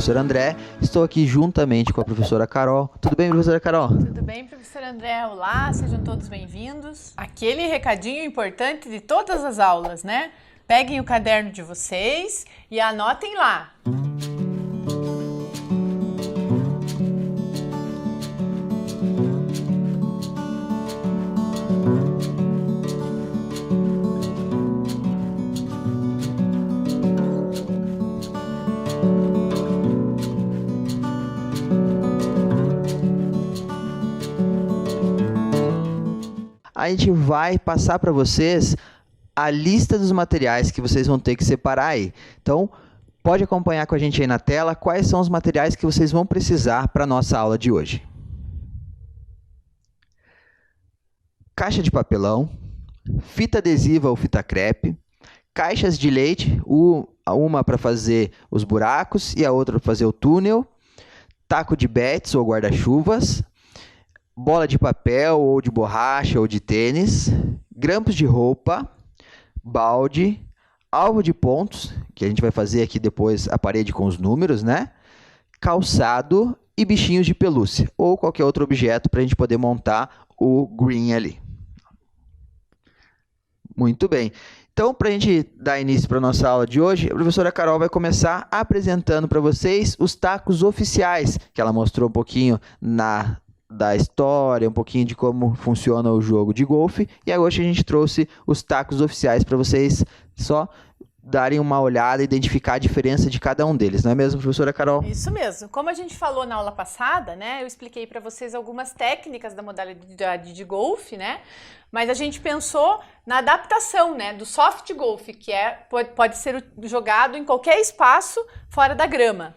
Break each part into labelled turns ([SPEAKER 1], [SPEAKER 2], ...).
[SPEAKER 1] professor André. Estou aqui juntamente com a professora Carol. Tudo bem, professora Carol?
[SPEAKER 2] Tudo bem, professor André? Olá, sejam todos bem-vindos. Aquele recadinho importante de todas as aulas, né? Peguem o caderno de vocês e anotem lá.
[SPEAKER 1] A gente vai passar para vocês a lista dos materiais que vocês vão ter que separar aí. Então, pode acompanhar com a gente aí na tela quais são os materiais que vocês vão precisar para a nossa aula de hoje. Caixa de papelão, fita adesiva ou fita crepe, caixas de leite, uma para fazer os buracos e a outra para fazer o túnel, taco de bets ou guarda-chuvas, bola de papel ou de borracha ou de tênis, grampos de roupa, balde, alvo de pontos, que a gente vai fazer aqui depois a parede com os números, né? Calçado e bichinhos de pelúcia, ou qualquer outro objeto para a gente poder montar o green ali. Muito bem. Então, para a gente dar início para a nossa aula de hoje, a professora Carol vai começar apresentando para vocês os tacos oficiais, que ela mostrou um pouquinho da história, um pouquinho de como funciona o jogo de golfe. E hoje a gente trouxe os tacos oficiais para vocês só darem uma olhada e identificar a diferença de cada um deles. Não é mesmo, professora Carol?
[SPEAKER 2] Isso mesmo. Como a gente falou na aula passada, né, eu expliquei para vocês algumas técnicas da modalidade de golfe, né? Mas a gente pensou na adaptação, né, do soft golfe, que pode ser jogado em qualquer espaço fora da grama.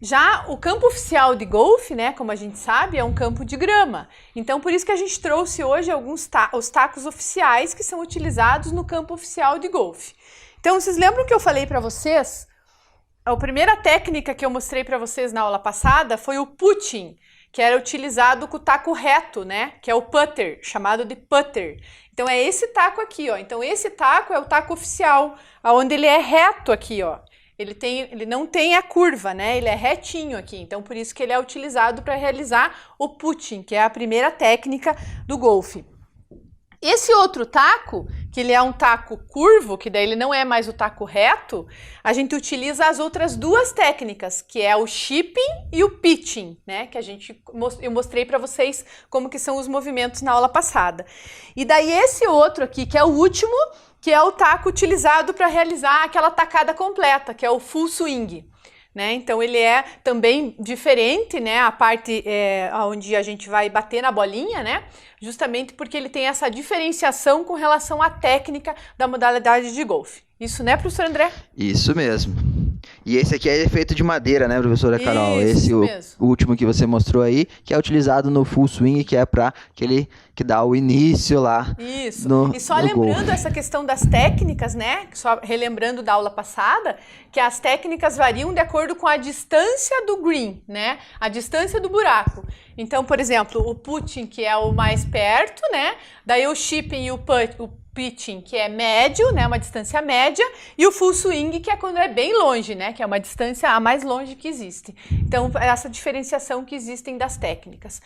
[SPEAKER 2] Já o campo oficial de golfe, né, como a gente sabe, é um campo de grama. Então, por isso que a gente trouxe hoje os tacos oficiais que são utilizados no campo oficial de golfe. Então, vocês lembram que eu falei para vocês? A primeira técnica que eu mostrei para vocês na aula passada foi o putting, que era utilizado com o taco reto, né, que é o putter, chamado de putter. Então, é esse taco aqui, ó. Então, esse taco é o taco oficial, onde ele é reto aqui, ó. Ele não tem a curva, né? Ele é retinho aqui, então por isso que ele é utilizado para realizar o putting, que é a primeira técnica do golfe. Esse outro taco, que ele é um taco curvo, que daí ele não é mais o taco reto, a gente utiliza as outras duas técnicas, que é o chipping e o pitching, né? Que eu mostrei para vocês como que são os movimentos na aula passada. E daí esse outro aqui, que é o último, que é o taco utilizado para realizar aquela tacada completa, que é o full swing, né? Então ele é também diferente, né? A parte onde a gente vai bater na bolinha, né? Justamente porque ele tem essa diferenciação com relação à técnica da modalidade de golfe. Isso, né, professor André?
[SPEAKER 1] Isso mesmo. E esse aqui é feito de madeira, né, professora Carol? Esse o último que você mostrou aí, que é utilizado no full swing, que é para aquele que dá o início lá.
[SPEAKER 2] Isso. E só lembrando essa questão das técnicas, né? Só relembrando da aula passada, que as técnicas variam de acordo com a distância do green, né? A distância do buraco. Então, por exemplo, o putting, que é o mais perto, né? Daí o chipping e o pitching, que é médio, né, uma distância média, e o full swing, que é quando é bem longe, né, que é uma distância a mais longe que existe. Então, essa diferenciação que existem das técnicas.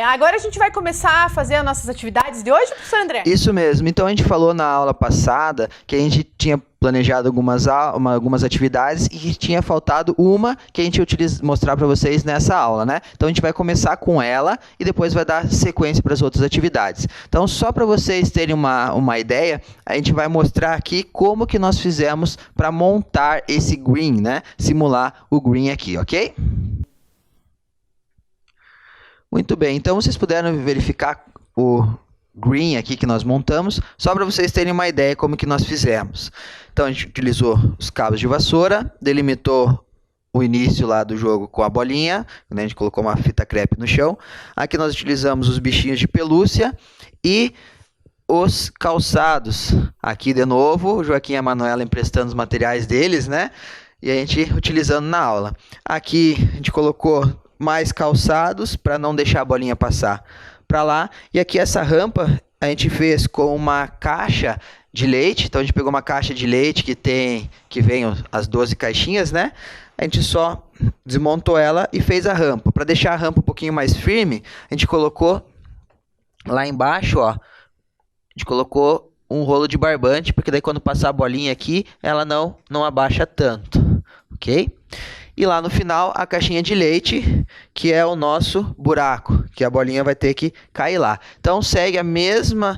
[SPEAKER 2] Agora a gente vai começar a fazer as nossas atividades de hoje, professor André?
[SPEAKER 1] Isso mesmo. Então, a gente falou na aula passada que a gente tinha planejado algumas atividades e que tinha faltado uma que a gente ia mostrar para vocês nessa aula, né? Então, a gente vai começar com ela e depois vai dar sequência para as outras atividades. Então, só para vocês terem uma ideia, a gente vai mostrar aqui como que nós fizemos para montar esse green, né? Simular o green aqui, ok? Muito bem, então vocês puderam verificar o green aqui que nós montamos, só para vocês terem uma ideia como que nós fizemos. Então a gente utilizou os cabos de vassoura, delimitou o início lá do jogo com a bolinha, né? A gente colocou uma fita crepe no chão. Aqui nós utilizamos os bichinhos de pelúcia e os calçados. Aqui de novo, o Joaquim e a Manuela emprestando os materiais deles, né? E a gente utilizando na aula. Aqui a gente colocou mais calçados para não deixar a bolinha passar para lá. E aqui essa rampa a gente fez com uma caixa de leite. Então a gente pegou uma caixa de leite que vem as 12 caixinhas, né? A gente só desmontou ela e fez a rampa. Para deixar a rampa um pouquinho mais firme, a gente colocou lá embaixo, ó, a gente colocou um rolo de barbante, porque daí quando passar a bolinha aqui, ela não abaixa tanto, ok? E lá no final, a caixinha de leite, que é o nosso buraco, que a bolinha vai ter que cair lá. Então, segue a mesmas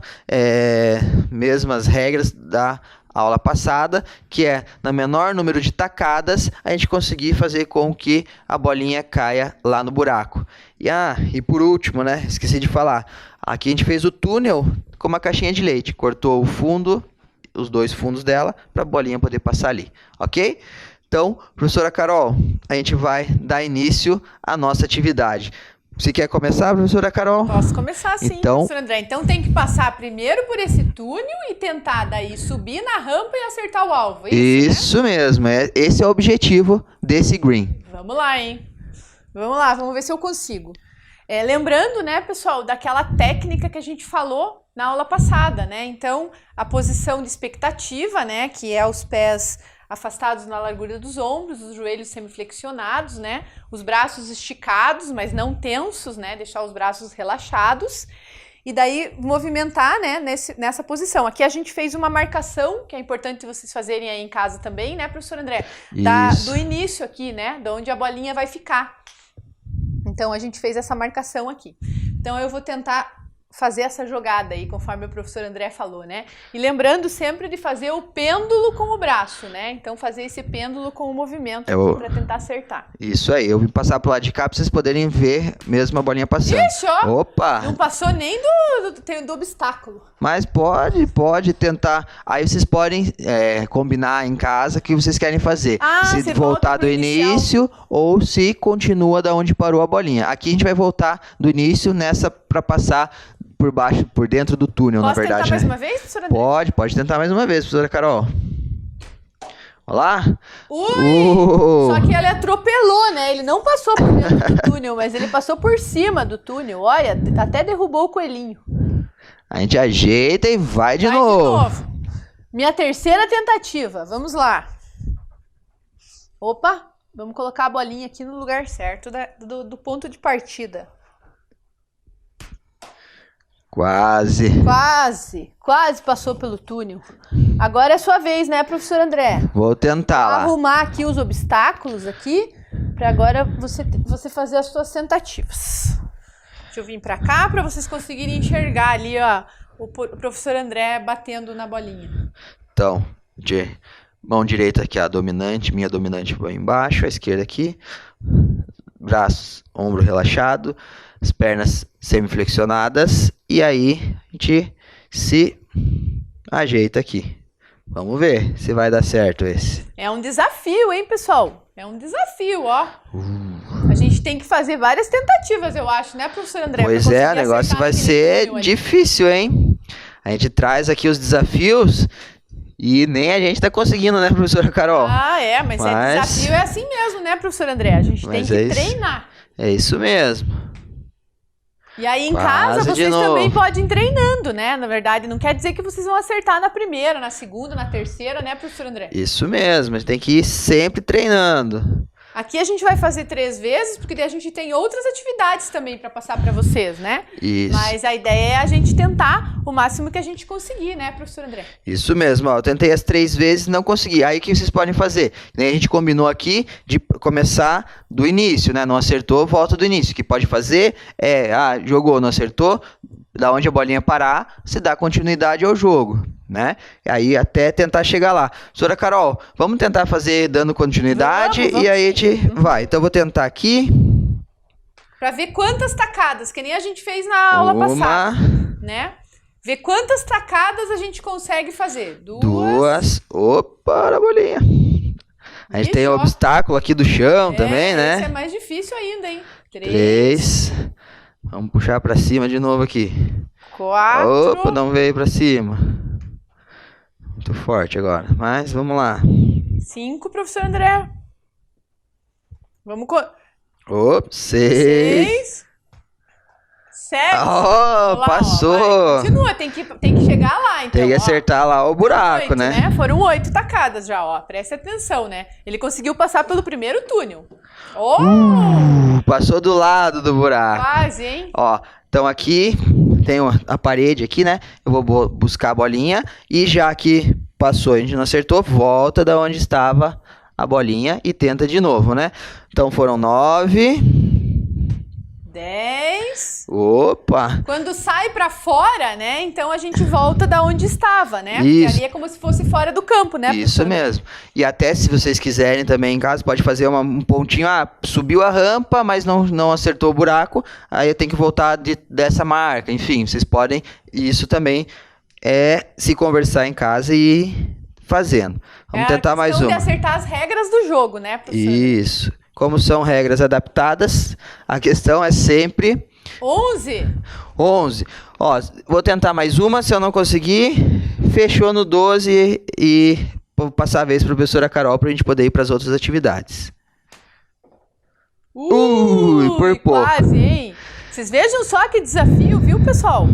[SPEAKER 1] regras da aula passada, que é, no menor número de tacadas, a gente conseguir fazer com que a bolinha caia lá no buraco. E por último, né, esqueci de falar, aqui a gente fez o túnel com uma caixinha de leite, cortou o fundo, os dois fundos dela, para a bolinha poder passar ali, ok? Então, professora Carol, a gente vai dar início à nossa atividade. Você quer começar, professora Carol?
[SPEAKER 2] Posso começar sim,
[SPEAKER 1] então,
[SPEAKER 2] professor André. Então tem que passar primeiro por esse túnel e tentar daí subir na rampa e acertar o alvo.
[SPEAKER 1] Isso, né? Mesmo. Esse é o objetivo desse green.
[SPEAKER 2] Vamos lá, hein? Vamos lá, vamos ver se eu consigo. Lembrando, né, pessoal, daquela técnica que a gente falou na aula passada, né? Então, a posição de expectativa, né, que é os pés afastados na largura dos ombros, os joelhos semiflexionados, né? Os braços esticados, mas não tensos, né? Deixar os braços relaxados. E daí movimentar, né, nessa posição. Aqui a gente fez uma marcação, que é importante vocês fazerem aí em casa também, né, professor André? Do início aqui, né? De onde a bolinha vai ficar. Então a gente fez essa marcação aqui. Então eu vou tentar fazer essa jogada aí, conforme o professor André falou, né? E lembrando sempre de fazer o pêndulo com o braço, né? Então fazer esse pêndulo com o movimento para tentar acertar. Isso
[SPEAKER 1] aí, eu vim passar pro lado de cá para vocês poderem ver mesmo a bolinha passando.
[SPEAKER 2] Ixi, ó!
[SPEAKER 1] Opa!
[SPEAKER 2] Não passou nem do obstáculo.
[SPEAKER 1] Mas pode tentar. Aí vocês podem combinar em casa o que vocês querem fazer. Se voltar do início ou se continua da onde parou a bolinha. Aqui a gente vai voltar do início nessa para passar por baixo, por dentro do túnel, na verdade.
[SPEAKER 2] Posso tentar mais uma vez, professora André?
[SPEAKER 1] Pode tentar mais uma vez, professora Carol. Olá.
[SPEAKER 2] Ui! Só que ele atropelou, né? Ele não passou por dentro do túnel, mas ele passou por cima do túnel. Olha, até derrubou o coelhinho.
[SPEAKER 1] A gente ajeita e vai de novo.
[SPEAKER 2] Minha terceira tentativa. Vamos lá. Opa, vamos colocar a bolinha aqui no lugar certo do ponto de partida.
[SPEAKER 1] Quase
[SPEAKER 2] passou pelo túnel. Agora é sua vez, né, professor André?
[SPEAKER 1] Vou tentar lá.
[SPEAKER 2] Arrumar aqui os obstáculos aqui, para agora você fazer as suas tentativas. Deixa eu vir para cá para vocês conseguirem enxergar ali, ó, o professor André batendo na bolinha.
[SPEAKER 1] Então, mão direita aqui, a dominante, minha dominante vai embaixo, a esquerda aqui. Braços, ombro relaxado, as pernas semiflexionadas. E aí, a gente se ajeita aqui. Vamos ver se vai dar certo esse.
[SPEAKER 2] É um desafio, hein, pessoal? É um desafio, ó. A gente tem que fazer várias tentativas, eu acho, né, professor André?
[SPEAKER 1] Pois o negócio vai ser difícil, hein? A gente traz aqui os desafios e nem a gente tá conseguindo, né, professora Carol?
[SPEAKER 2] Mas desafio é assim mesmo, né, professor André? A gente tem que treinar.
[SPEAKER 1] É isso mesmo.
[SPEAKER 2] E aí em casa vocês também podem ir treinando, né? Na verdade, não quer dizer que vocês vão acertar na primeira, na segunda, na terceira, né, professor André?
[SPEAKER 1] Isso mesmo, a gente tem que ir sempre treinando.
[SPEAKER 2] Aqui a gente vai fazer 3 vezes, porque daí a gente tem outras atividades também para passar para vocês, né?
[SPEAKER 1] Isso.
[SPEAKER 2] Mas a ideia é a gente tentar o máximo que a gente conseguir, né, professor André?
[SPEAKER 1] Isso mesmo, ó, eu tentei as 3 vezes e não consegui. Aí o que vocês podem fazer? A gente combinou aqui de começar do início, né? Não acertou, volta do início. O que pode fazer jogou, não acertou, da onde a bolinha parar, você dá continuidade ao jogo, né? Aí até tentar chegar lá. Professora Carol, vamos tentar fazer dando continuidade e aí a gente vai. Então eu vou tentar aqui.
[SPEAKER 2] Pra ver quantas tacadas, que nem a gente fez na aula passada, né? Ver quantas tacadas a gente consegue fazer. 2.
[SPEAKER 1] Opa, a bolinha. A gente tem o obstáculo aqui do chão também, né?
[SPEAKER 2] Esse é mais difícil ainda, hein?
[SPEAKER 1] 3. Vamos puxar pra cima de novo aqui.
[SPEAKER 2] 4.
[SPEAKER 1] Opa, não veio pra cima. Muito forte agora, mas vamos lá.
[SPEAKER 2] 5, professor André. Vamos...
[SPEAKER 1] 6.
[SPEAKER 2] 7.
[SPEAKER 1] Passou.
[SPEAKER 2] Continua, tem que chegar lá, então.
[SPEAKER 1] Tem que acertar lá o buraco,
[SPEAKER 2] 8, né? Foram 8 tacadas já, ó. Preste atenção, né? Ele conseguiu passar pelo primeiro túnel. Oh!
[SPEAKER 1] Passou do lado do buraco.
[SPEAKER 2] Quase, hein?
[SPEAKER 1] Ó, então aqui tem a parede aqui, né? Eu vou buscar a bolinha e já que passou, a gente não acertou, volta da onde estava a bolinha e tenta de novo, né? Então foram 9.
[SPEAKER 2] 10.
[SPEAKER 1] Opa!
[SPEAKER 2] Quando sai pra fora, né? Então a gente volta da onde estava, né? Porque
[SPEAKER 1] Isso.
[SPEAKER 2] ali é como se fosse fora do campo, né?
[SPEAKER 1] Isso mesmo. E até se vocês quiserem também em casa, pode fazer um pontinho. Subiu a rampa, mas não acertou o buraco. Aí tem que voltar dessa marca. Enfim, vocês podem. Isso também é se conversar em casa e ir fazendo. Vamos tentar mais
[SPEAKER 2] uma.
[SPEAKER 1] uma.
[SPEAKER 2] De acertar as regras do jogo, né, professor?
[SPEAKER 1] Isso. Como são regras adaptadas, a questão é sempre
[SPEAKER 2] 11.
[SPEAKER 1] 11. Ó, vou tentar mais uma. Se eu não conseguir, fechou no 12 e vou passar a vez para a professora Carol para a gente poder ir para as outras atividades. Por pouco.
[SPEAKER 2] Quase, hein? Vocês vejam só que desafio, viu, pessoal?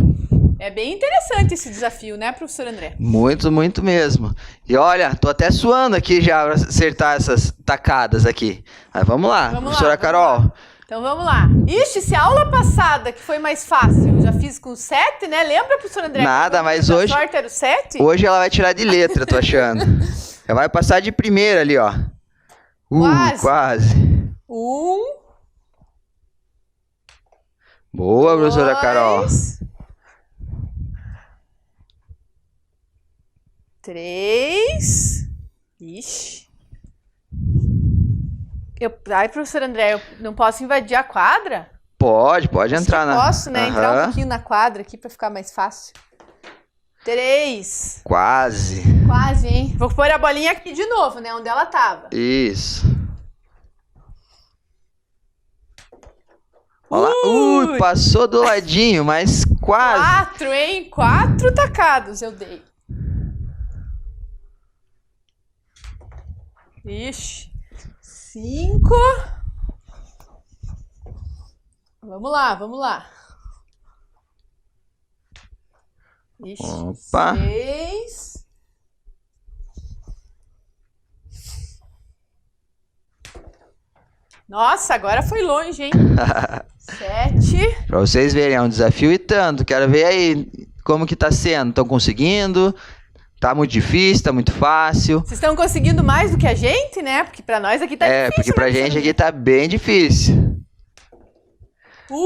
[SPEAKER 2] É bem interessante esse desafio, né, professor André?
[SPEAKER 1] Muito, muito mesmo. E olha, tô até suando aqui já para acertar essas tacadas aqui. Mas vamos lá, professora Carol.
[SPEAKER 2] Lá. Então vamos lá. Ixi, se a aula passada, que foi mais fácil, já fiz com 7, né? Lembra, professor André?
[SPEAKER 1] Nada, mas hoje...
[SPEAKER 2] A sorte era o 7?
[SPEAKER 1] Hoje ela vai tirar de letra, tô achando. Ela vai passar de primeira ali, ó. Quase.
[SPEAKER 2] 1.
[SPEAKER 1] Boa, professora Carol.
[SPEAKER 2] 3. Ixi. Ai, professor André, eu não posso invadir a quadra?
[SPEAKER 1] Pode entrar na...
[SPEAKER 2] Posso, né? Entrar um pouquinho na quadra aqui pra ficar mais fácil. 3.
[SPEAKER 1] Quase,
[SPEAKER 2] hein? Vou pôr a bolinha aqui de novo, né? Onde ela tava.
[SPEAKER 1] Isso. Olha lá. Passou do ladinho, mas quase.
[SPEAKER 2] 4, hein? 4 tacados eu dei. Ixi. 5. Vamos lá. Ixi.
[SPEAKER 1] Opa.
[SPEAKER 2] 6. Nossa, agora foi longe, hein? 7.
[SPEAKER 1] Pra vocês verem, é um desafio e tanto. Quero ver aí como que tá sendo. Estão conseguindo? Tá muito difícil, tá muito fácil.
[SPEAKER 2] Vocês estão conseguindo mais do que a gente, né? Porque pra nós aqui tá difícil.
[SPEAKER 1] Porque pra gente aqui tá bem difícil.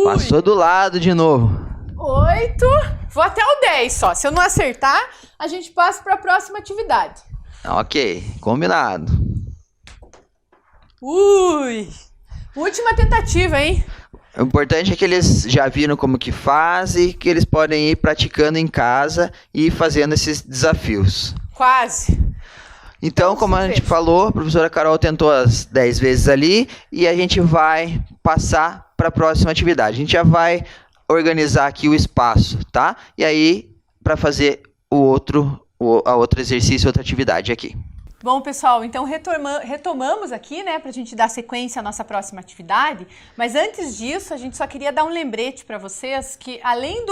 [SPEAKER 1] Passou do lado de novo.
[SPEAKER 2] 8. Vou até o 10 só. Se eu não acertar, a gente passa pra próxima atividade.
[SPEAKER 1] Ok, combinado.
[SPEAKER 2] Última tentativa, hein?
[SPEAKER 1] O importante é que eles já viram como que faz e que eles podem ir praticando em casa e ir fazendo esses desafios.
[SPEAKER 2] Quase.
[SPEAKER 1] Então, como a gente falou, a professora Carol tentou as 10 vezes ali e a gente vai passar para a próxima atividade. A gente já vai organizar aqui o espaço, tá? E aí, para fazer a outro exercício, outra atividade aqui.
[SPEAKER 2] Bom, pessoal, então retomamos aqui, né, pra gente dar sequência à nossa próxima atividade, mas antes disso, a gente só queria dar um lembrete para vocês que, além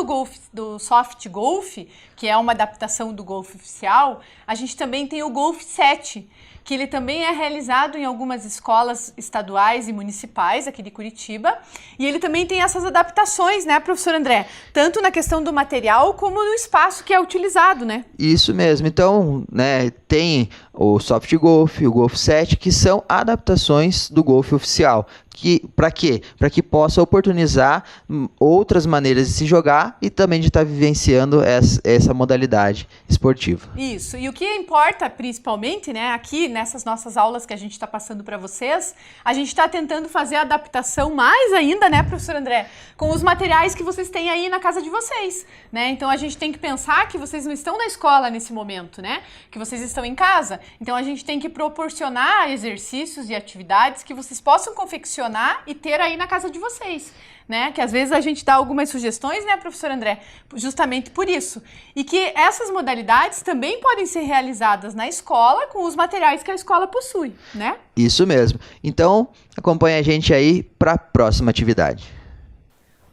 [SPEAKER 2] do Soft Golf, que é uma adaptação do Golf oficial, a gente também tem o Golf 7, que ele também é realizado em algumas escolas estaduais e municipais aqui de Curitiba, e ele também tem essas adaptações, né, professor André? Tanto na questão do material como no espaço que é utilizado, né?
[SPEAKER 1] Isso mesmo. Então, né, tem o Soft Golf, o Golf 7, que são adaptações do Golf oficial. Para quê? Para que possa oportunizar outras maneiras de se jogar e também de estar vivenciando essa modalidade esportiva.
[SPEAKER 2] Isso. E o que importa principalmente, né, aqui nessas nossas aulas que a gente está passando para vocês, a gente está tentando fazer a adaptação mais ainda, né, professor André, com os materiais que vocês têm aí na casa de vocês, né? Então a gente tem que pensar que vocês não estão na escola nesse momento, né? Que vocês estão em casa. Então a gente tem que proporcionar exercícios e atividades que vocês possam confeccionar e ter aí na casa de vocês, né? Que às vezes a gente dá algumas sugestões, né, professor André? Justamente por isso. E que essas modalidades também podem ser realizadas na escola com os materiais que a escola possui, né?
[SPEAKER 1] Isso mesmo. Então, acompanha a gente aí para a próxima atividade.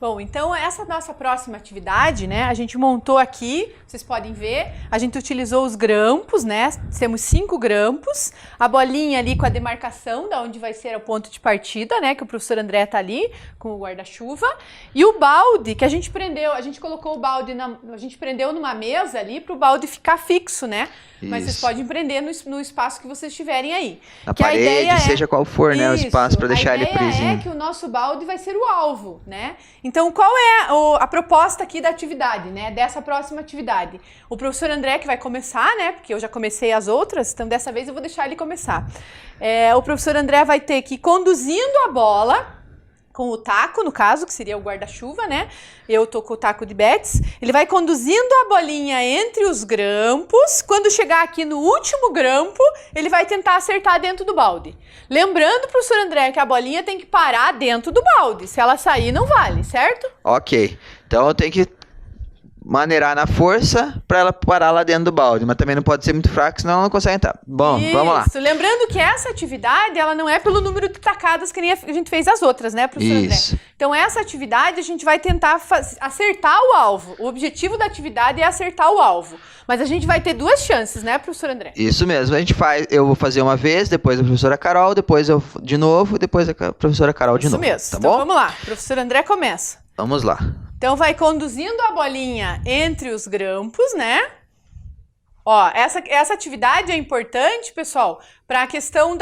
[SPEAKER 2] Bom, então essa nossa próxima atividade, né, a gente montou aqui, vocês podem ver, a gente utilizou os grampos, né, temos 5 grampos, a bolinha ali com a demarcação da onde vai ser o ponto de partida, né, que o professor André tá ali com o guarda-chuva, e o balde que a gente prendeu, a gente colocou o balde, a gente prendeu numa mesa ali para o balde ficar fixo, né, mas vocês podem prender no espaço que vocês tiverem aí.
[SPEAKER 1] Na parede, seja qual for, né, o espaço para deixar ele presinho.
[SPEAKER 2] A ideia é que o nosso balde vai ser o alvo, né? Então, qual é a proposta aqui da atividade, né? Dessa próxima atividade? O professor André que vai começar, né? Porque eu já comecei as outras, então dessa vez eu vou deixar ele começar. O professor André vai ter que ir conduzindo a bola com o taco, no caso, que seria o guarda-chuva, né? Eu tô com o taco de bets. Ele vai conduzindo a bolinha entre os grampos. Quando chegar aqui no último grampo, ele vai tentar acertar dentro do balde. Lembrando, professor André, que a bolinha tem que parar dentro do balde. Se ela sair, não vale, certo?
[SPEAKER 1] Ok. Então eu tenho que maneirar na força para ela parar lá dentro do balde, mas também não pode ser muito fraco, senão ela não consegue entrar. Bom, vamos lá.
[SPEAKER 2] Lembrando que essa atividade, ela não é pelo número de tacadas que nem a gente fez as outras, né, professor André? Então essa atividade a gente vai tentar acertar o alvo. O objetivo da atividade é acertar o alvo. Mas a gente vai ter 2 chances, né, professor André?
[SPEAKER 1] Isso mesmo. Eu vou fazer uma vez, depois a professora Carol, depois eu de novo, depois a professora Carol de novo.
[SPEAKER 2] Isso mesmo.
[SPEAKER 1] Tá
[SPEAKER 2] então
[SPEAKER 1] bom?
[SPEAKER 2] Vamos lá. Professor André começa.
[SPEAKER 1] Vamos lá.
[SPEAKER 2] Então, vai conduzindo a bolinha entre os grampos, né? Ó, essa atividade é importante, pessoal, para a questão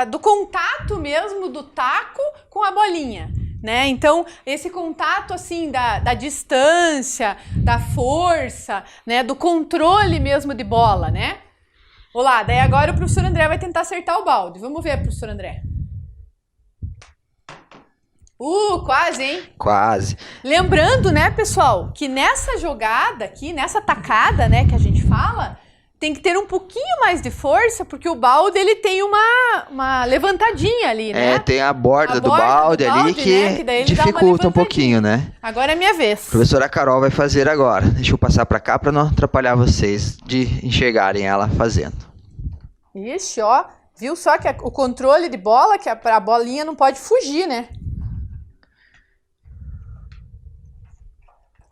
[SPEAKER 2] do contato mesmo do taco com a bolinha, né? Então, esse contato, assim, da distância, da força, né? Do controle mesmo de bola, né? Olá, daí agora o professor André vai tentar acertar o balde. Vamos ver, professor André. Quase, hein?
[SPEAKER 1] Quase.
[SPEAKER 2] Lembrando, né, pessoal, que nessa jogada aqui, nessa tacada, né, que a gente fala, tem que ter um pouquinho mais de força, porque o balde, ele tem uma levantadinha ali, né?
[SPEAKER 1] Tem a borda do balde ali que, né, dificulta um pouquinho, né?
[SPEAKER 2] Agora é minha vez.
[SPEAKER 1] A professora Carol vai fazer agora. Deixa eu passar pra cá pra não atrapalhar vocês de enxergarem ela fazendo.
[SPEAKER 2] Ixi, ó. Viu só que o controle de bola, que a bolinha não pode fugir, né?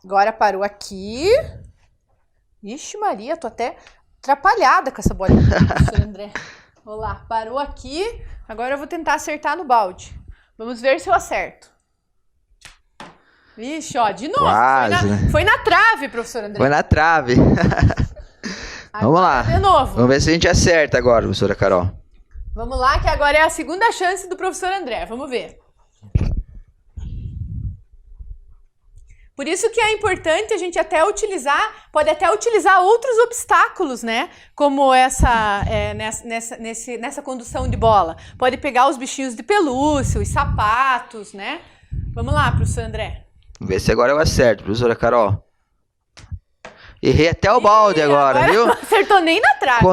[SPEAKER 2] Agora parou aqui. Ixi, Maria, tô até atrapalhada com essa bolinha, professor André. Vamos lá, parou aqui. Agora eu vou tentar acertar no balde. Vamos ver se eu acerto. Ixi, ó, de novo.
[SPEAKER 1] Quase,
[SPEAKER 2] foi na trave, professor André.
[SPEAKER 1] Foi na trave. Vamos lá.
[SPEAKER 2] De novo.
[SPEAKER 1] Vamos ver se a gente acerta agora, professora Carol.
[SPEAKER 2] Vamos lá, que agora é a segunda chance do professor André. Vamos ver. Por isso que é importante a gente pode até utilizar outros obstáculos, né? Como nessa condução de bola. Pode pegar os bichinhos de pelúcia, os sapatos, né? Vamos lá, professor André.
[SPEAKER 1] Vamos ver se agora eu acerto, professora Carol. Errei até o balde agora, viu?
[SPEAKER 2] Não acertou nem na trave.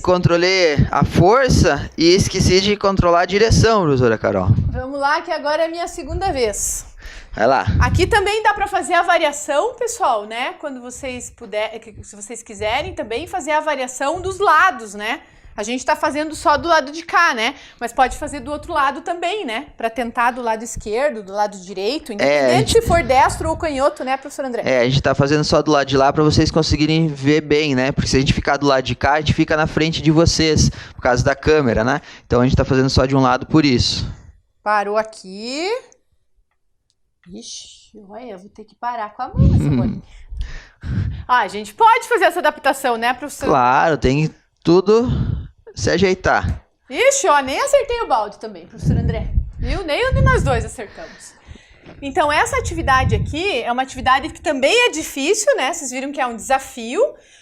[SPEAKER 1] Controlei a força e esqueci de controlar a direção, professora Carol.
[SPEAKER 2] Vamos lá, que agora é a minha segunda vez.
[SPEAKER 1] Vai lá.
[SPEAKER 2] Aqui também dá para fazer a variação, pessoal, né? Quando vocês se vocês quiserem também fazer a variação dos lados, né? A gente tá fazendo só do lado de cá, né? Mas pode fazer do outro lado também, né? Para tentar do lado esquerdo, do lado direito, independente se for destro ou canhoto, né, professor André?
[SPEAKER 1] A gente tá fazendo só do lado de lá para vocês conseguirem ver bem, né? Porque se a gente ficar do lado de cá, a gente fica na frente de vocês, por causa da câmera, né? Então a gente tá fazendo só de um lado por isso.
[SPEAKER 2] Parou aqui. Ixi, olha, eu vou ter que parar com a mão nessa bolinha. A gente pode fazer essa adaptação, né, professor?
[SPEAKER 1] Claro, tem tudo se ajeitar.
[SPEAKER 2] Ixi, ó, nem acertei o balde também, professor André. Viu? Nem um de nós dois acertamos. Então, essa atividade aqui é uma atividade que também é difícil, né? Vocês viram que é um desafio,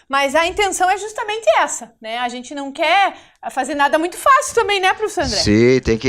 [SPEAKER 2] mas a intenção é justamente essa, né? A gente não quer fazer nada muito fácil também, né, professor André?
[SPEAKER 1] Sim, tem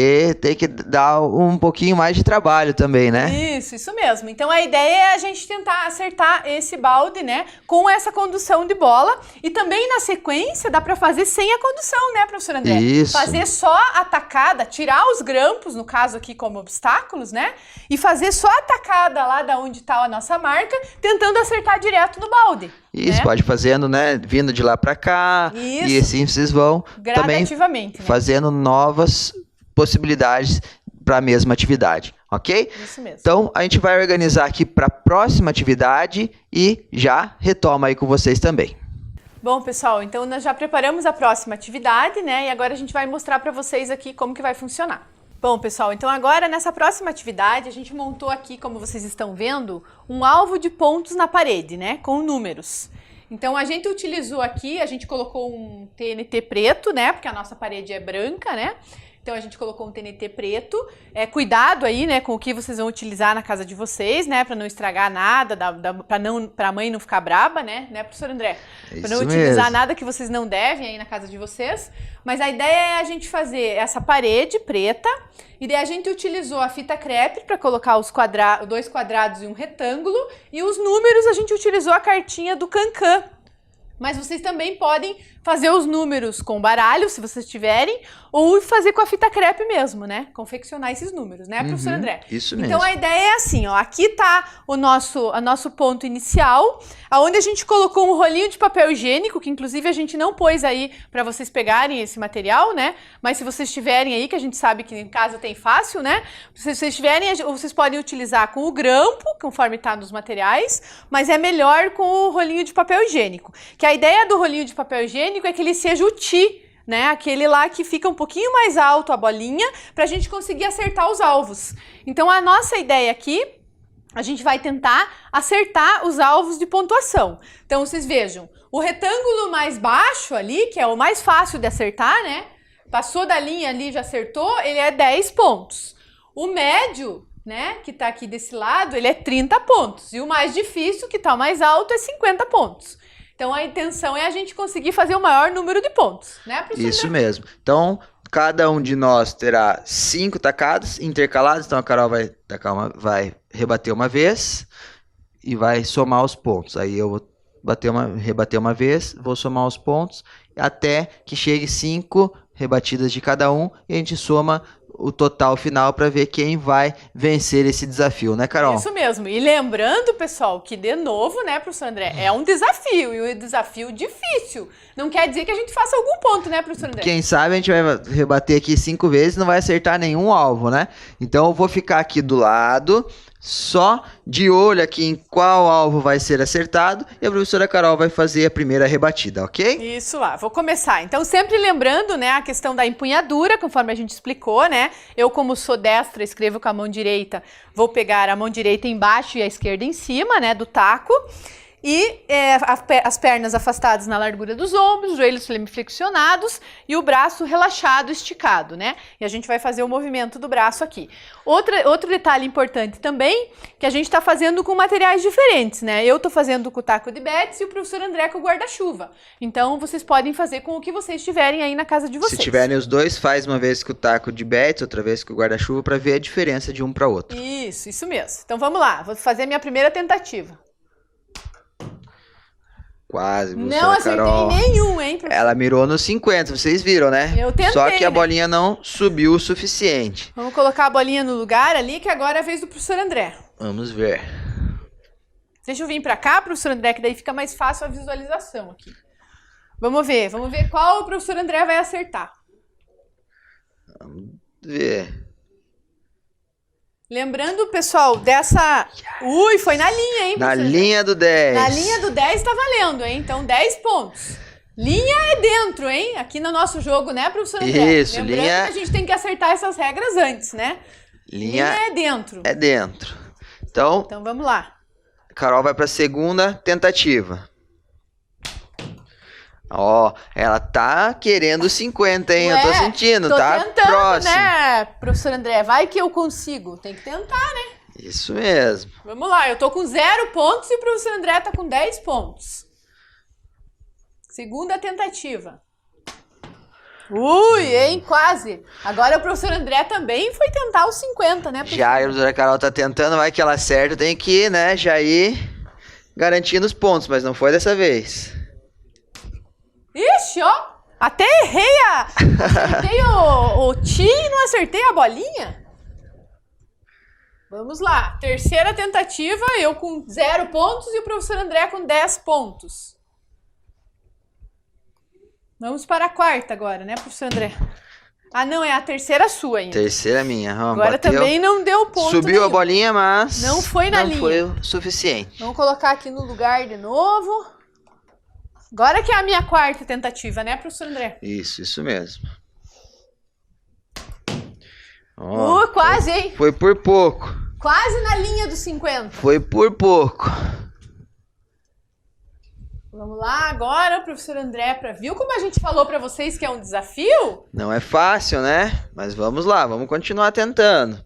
[SPEAKER 1] que dar um pouquinho mais de trabalho também, né?
[SPEAKER 2] Isso mesmo. Então, a ideia é a gente tentar acertar esse balde, né, com essa condução de bola. E também, na sequência, dá para fazer sem a condução, né, professor André?
[SPEAKER 1] Isso.
[SPEAKER 2] Fazer só a tacada, tirar os grampos, no caso aqui como obstáculos, né? E fazer só a tacada lá da onde está a nossa marca, tentando acertar direto no balde.
[SPEAKER 1] Isso,
[SPEAKER 2] né?
[SPEAKER 1] pode fazendo, né? Vindo de lá para cá.
[SPEAKER 2] Isso.
[SPEAKER 1] E assim vocês vão também
[SPEAKER 2] gradativamente, né?
[SPEAKER 1] fazendo novas possibilidades para a mesma atividade. ok?
[SPEAKER 2] Isso mesmo.
[SPEAKER 1] Então, a gente vai organizar aqui para a próxima atividade e já retoma aí com vocês também.
[SPEAKER 2] Bom, pessoal, então nós já preparamos a próxima atividade, né? E agora a gente vai mostrar para vocês aqui como que vai funcionar. Bom, pessoal, então agora nessa próxima atividade a gente montou aqui, como vocês estão vendo, um alvo de pontos na parede, né? Com números. Então a gente utilizou aqui, a gente colocou um TNT preto, né? Porque a nossa parede é branca, né? Então a gente colocou um TNT preto. Cuidado aí, né, com o que vocês vão utilizar na casa de vocês, né, para não estragar nada, para a mãe não ficar braba, né, professor André? Para não utilizar nada que vocês não devem aí na casa de vocês. Mas a ideia é a gente fazer essa parede preta e daí a gente utilizou a fita crepe para colocar os dois quadrados e um retângulo e os números a gente utilizou a cartinha do Cancan. Mas vocês também podem fazer os números com baralho, se vocês tiverem, ou fazer com a fita crepe mesmo, né? Confeccionar esses números, né, professor André?
[SPEAKER 1] Isso mesmo.
[SPEAKER 2] Então a ideia é assim, ó, aqui tá o nosso ponto inicial, aonde a gente colocou um rolinho de papel higiênico, que inclusive a gente não pôs aí para vocês pegarem esse material, né? Mas se vocês tiverem aí, que a gente sabe que em casa tem fácil, né? Se vocês tiverem, vocês podem utilizar com o grampo, conforme tá nos materiais, mas é melhor com o rolinho de papel higiênico. Que a ideia do rolinho de papel higiênico é que ele seja o ti, né? Aquele lá que fica um pouquinho mais alto a bolinha para a gente conseguir acertar os alvos. Então a nossa ideia aqui, a gente vai tentar acertar os alvos de pontuação. Então vocês vejam, o retângulo mais baixo ali, que é o mais fácil de acertar, né? Passou da linha ali, já acertou, ele é 10 pontos. O médio, né, que tá aqui desse lado, ele é 30 pontos. E o mais difícil, que tá o mais alto, é 50 pontos. Então, a intenção é a gente conseguir fazer o maior número de pontos, né, professor?
[SPEAKER 1] Isso mesmo. Então, cada um de nós terá 5 tacadas intercaladas. Então, a Carol vai rebater uma vez e vai somar os pontos. Aí eu vou rebater uma vez, vou somar os pontos até que chegue 5 rebatidas de cada um e a gente soma o total final para ver quem vai vencer esse desafio, né, Carol?
[SPEAKER 2] Isso mesmo. E lembrando, pessoal, que de novo, né, professor André, é um desafio e um desafio difícil. Não quer dizer que a gente faça algum ponto, né, professor André?
[SPEAKER 1] Quem sabe a gente vai rebater aqui 5 vezes e não vai acertar nenhum alvo, né? Então eu vou ficar aqui do lado, só de olho aqui em qual alvo vai ser acertado e a professora Carol vai fazer a primeira rebatida, ok?
[SPEAKER 2] Isso lá, vou começar. Então sempre lembrando, né, a questão da empunhadura, conforme a gente explicou, né? Eu, como sou destra, escrevo com a mão direita, vou pegar a mão direita embaixo e a esquerda em cima, né, do taco. E as pernas afastadas na largura dos ombros, os joelhos flexionados e o braço relaxado, esticado, né? E a gente vai fazer o movimento do braço aqui. Outro detalhe importante também, que a gente está fazendo com materiais diferentes, né? Eu estou fazendo com o taco de bets e o professor André com o guarda-chuva. Então, vocês podem fazer com o que vocês tiverem aí na casa de vocês.
[SPEAKER 1] Se tiverem os dois, faz uma vez com o taco de bets, outra vez com o guarda-chuva, para ver a diferença de um para outro.
[SPEAKER 2] Isso mesmo. Então, vamos lá. Vou fazer a minha primeira tentativa.
[SPEAKER 1] Quase,
[SPEAKER 2] não acertei
[SPEAKER 1] Carol.
[SPEAKER 2] Nenhum, hein, professor?
[SPEAKER 1] Ela mirou nos 50, vocês viram, né?
[SPEAKER 2] Eu tentei,
[SPEAKER 1] só que a
[SPEAKER 2] né?
[SPEAKER 1] bolinha não subiu o suficiente.
[SPEAKER 2] Vamos colocar a bolinha no lugar ali, que agora é a vez do professor André.
[SPEAKER 1] Vamos ver.
[SPEAKER 2] Deixa eu vir pra cá, professor André, que daí fica mais fácil a visualização aqui. Vamos ver qual o professor André vai acertar.
[SPEAKER 1] Vamos ver.
[SPEAKER 2] Lembrando, pessoal, dessa... Ui, foi na linha, hein,
[SPEAKER 1] Na
[SPEAKER 2] professor?
[SPEAKER 1] linha do 10.
[SPEAKER 2] Na linha do 10 tá valendo, hein? Então, 10 pontos. Linha é dentro, hein? Aqui no nosso jogo, né, professor André?
[SPEAKER 1] Isso,
[SPEAKER 2] lembrando
[SPEAKER 1] linha...
[SPEAKER 2] que a gente tem que acertar essas regras antes, né?
[SPEAKER 1] Linha
[SPEAKER 2] é dentro.
[SPEAKER 1] É dentro. Então,
[SPEAKER 2] vamos lá.
[SPEAKER 1] Carol vai para a segunda tentativa. Ó, ela tá querendo 50, hein? Eu tô sentindo, tá
[SPEAKER 2] tentando,
[SPEAKER 1] próximo.
[SPEAKER 2] Né, professor André? Vai que eu consigo. Tem que tentar, né?
[SPEAKER 1] Isso mesmo.
[SPEAKER 2] Vamos lá, eu tô com 0 pontos e o professor André tá com 10 pontos. Segunda tentativa. Ui, hein? Quase. Agora o professor André também foi tentar os 50, né, professor?
[SPEAKER 1] Já a professora Carol tá tentando, vai que ela acerta, tem que, né, já ir garantindo os pontos, mas não foi dessa vez.
[SPEAKER 2] Ixi, ó. Até errei acertei o ti e não acertei a bolinha. Vamos lá. Terceira tentativa, eu com 0 pontos e o professor André com 10 pontos. Vamos para a quarta agora, né, professor André? Ah, não, é a terceira sua ainda.
[SPEAKER 1] Terceira minha.
[SPEAKER 2] Agora
[SPEAKER 1] bateu.
[SPEAKER 2] também não deu ponto
[SPEAKER 1] Subiu
[SPEAKER 2] nenhum.
[SPEAKER 1] a bolinha, mas
[SPEAKER 2] não foi na linha.
[SPEAKER 1] Não foi o suficiente.
[SPEAKER 2] Vamos colocar aqui no lugar de novo. Agora que é a minha quarta tentativa, né, professor André?
[SPEAKER 1] Isso mesmo.
[SPEAKER 2] Quase, hein?
[SPEAKER 1] Foi por pouco.
[SPEAKER 2] Quase na linha dos 50.
[SPEAKER 1] Foi por pouco.
[SPEAKER 2] Vamos lá agora, professor André, viu como a gente falou para vocês que é um desafio?
[SPEAKER 1] Não é fácil, né? Mas vamos lá, vamos continuar tentando.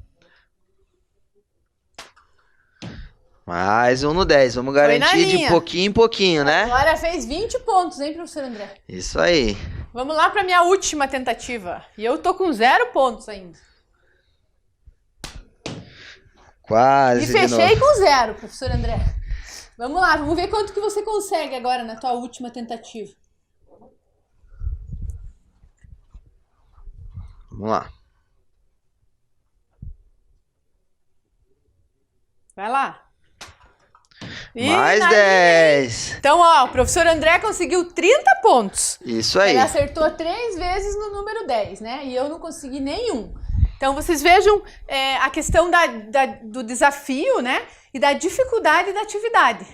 [SPEAKER 1] Mais um no 10, vamos garantir de pouquinho em pouquinho, né?
[SPEAKER 2] Agora fez 20 pontos, hein, professor André?
[SPEAKER 1] Isso aí.
[SPEAKER 2] Vamos lá para minha última tentativa. E eu tô com 0 pontos ainda.
[SPEAKER 1] Quase.
[SPEAKER 2] E fechei com 0, professor André. Vamos lá, vamos ver quanto que você consegue agora na tua última tentativa.
[SPEAKER 1] Vamos lá.
[SPEAKER 2] Vai lá.
[SPEAKER 1] Mais 10.
[SPEAKER 2] Então, ó, o professor André conseguiu 30 pontos.
[SPEAKER 1] Isso aí.
[SPEAKER 2] Ele acertou 3 vezes no número 10, né? E eu não consegui nenhum. Então, vocês vejam a questão do desafio, né? E da dificuldade da atividade.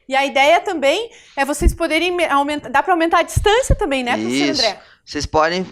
[SPEAKER 2] E a ideia também é vocês poderem aumentar, dá para aumentar a distância também, né, professor André?
[SPEAKER 1] Vocês podem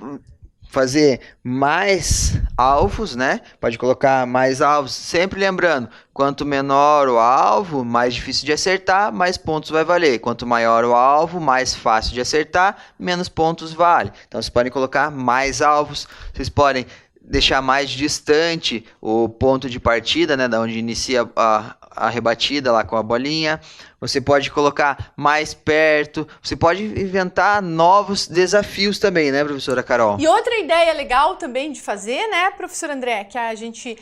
[SPEAKER 1] fazer mais alvos, né? Pode colocar mais alvos, sempre lembrando, quanto menor o alvo, mais difícil de acertar, mais pontos vai valer. Quanto maior o alvo, mais fácil de acertar, menos pontos vale. Então, vocês podem colocar mais alvos, vocês podem deixar mais distante o ponto de partida, né, da onde inicia a rebatida lá com a bolinha. Você pode colocar mais perto, você pode inventar novos desafios também, né, professora Carol?
[SPEAKER 2] E outra ideia legal também de fazer, né, professor André, que a gente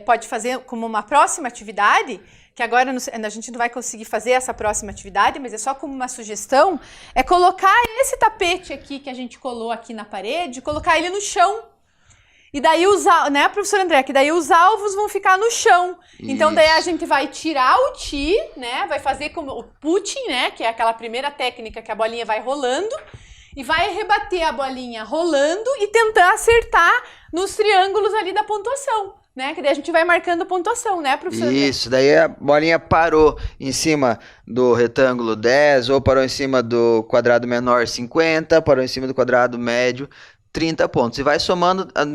[SPEAKER 2] pode fazer como uma próxima atividade, que agora a gente não vai conseguir fazer essa próxima atividade, mas é só como uma sugestão, é colocar esse tapete aqui que a gente colou aqui na parede, colocar ele no chão. E daí né, professor André, que daí os alvos vão ficar no chão. Isso. Então daí a gente vai tirar o tee, né, vai fazer como o putting, né, que é aquela primeira técnica que a bolinha vai rolando, e vai rebater a bolinha rolando e tentar acertar nos triângulos ali da pontuação, né, que daí a gente vai marcando a pontuação, né, professor André?
[SPEAKER 1] Isso, daí a bolinha parou em cima do retângulo 10, ou parou em cima do quadrado menor 50, parou em cima do quadrado médio 30 pontos. E vai somando da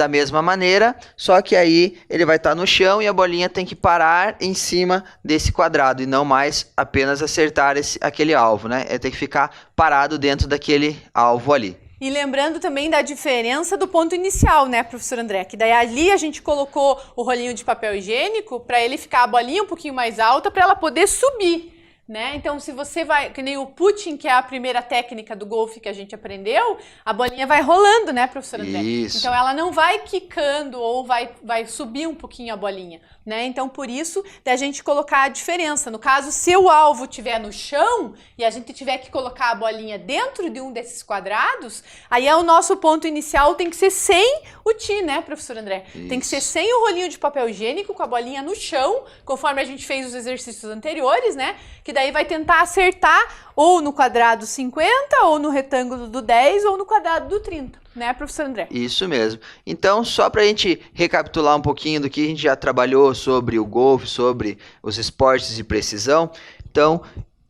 [SPEAKER 1] mesma maneira, só que aí ele vai estar no chão e a bolinha tem que parar em cima desse quadrado e não mais apenas acertar aquele alvo, né? Tem que ficar parado dentro daquele alvo ali.
[SPEAKER 2] E lembrando também da diferença do ponto inicial, né, professor André? Que daí ali a gente colocou o rolinho de papel higiênico para ele ficar a bolinha um pouquinho mais alta para ela poder subir. Né? Então, se você vai, que nem o putting, que é a primeira técnica do golfe que a gente aprendeu, a bolinha vai rolando, né, professor André?
[SPEAKER 1] Isso.
[SPEAKER 2] Então, ela não vai quicando ou vai subir um pouquinho a bolinha, né? Então, por isso, da gente colocar a diferença. No caso, se o alvo estiver no chão e a gente tiver que colocar a bolinha dentro de um desses quadrados, aí o nosso ponto inicial tem que ser sem o tee, né, professor André? Isso. Tem que ser sem o rolinho de papel higiênico, com a bolinha no chão, conforme a gente fez os exercícios anteriores, né? Que daí vai tentar acertar ou no quadrado 50, ou no retângulo do 10, ou no quadrado do 30, né, professor André?
[SPEAKER 1] Isso mesmo. Então, só para a gente recapitular um pouquinho do que a gente já trabalhou sobre o golfe, sobre os esportes de precisão. Então,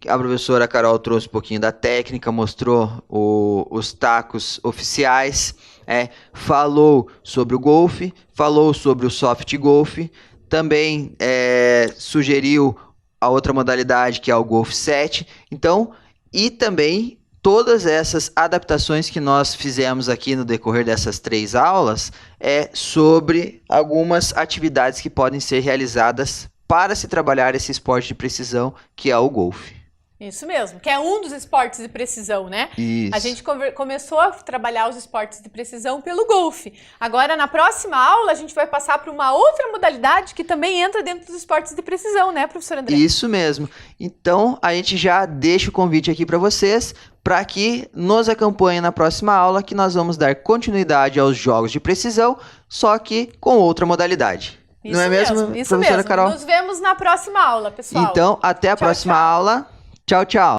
[SPEAKER 1] a professora Carol trouxe um pouquinho da técnica, mostrou os tacos oficiais, falou sobre o golfe, falou sobre o soft golfe, também sugeriu a outra modalidade, que é o Golf 7. Então, e também todas essas adaptações que nós fizemos aqui no decorrer dessas 3 aulas sobre algumas atividades que podem ser realizadas para se trabalhar esse esporte de precisão, que é o golfe.
[SPEAKER 2] Isso mesmo, que é um dos esportes de precisão, né?
[SPEAKER 1] Isso.
[SPEAKER 2] A gente começou a trabalhar os esportes de precisão pelo golfe. Agora, na próxima aula, a gente vai passar para uma outra modalidade que também entra dentro dos esportes de precisão, né, professor André?
[SPEAKER 1] Isso mesmo. Então, a gente já deixa o convite aqui para vocês, para que nos acompanhem na próxima aula, que nós vamos dar continuidade aos jogos de precisão, só que com outra modalidade.
[SPEAKER 2] Isso
[SPEAKER 1] não é mesmo,
[SPEAKER 2] isso
[SPEAKER 1] professora
[SPEAKER 2] mesmo.
[SPEAKER 1] Carol?
[SPEAKER 2] Nos vemos na próxima aula, pessoal.
[SPEAKER 1] Então, até a próxima aula. Tchau, tchau.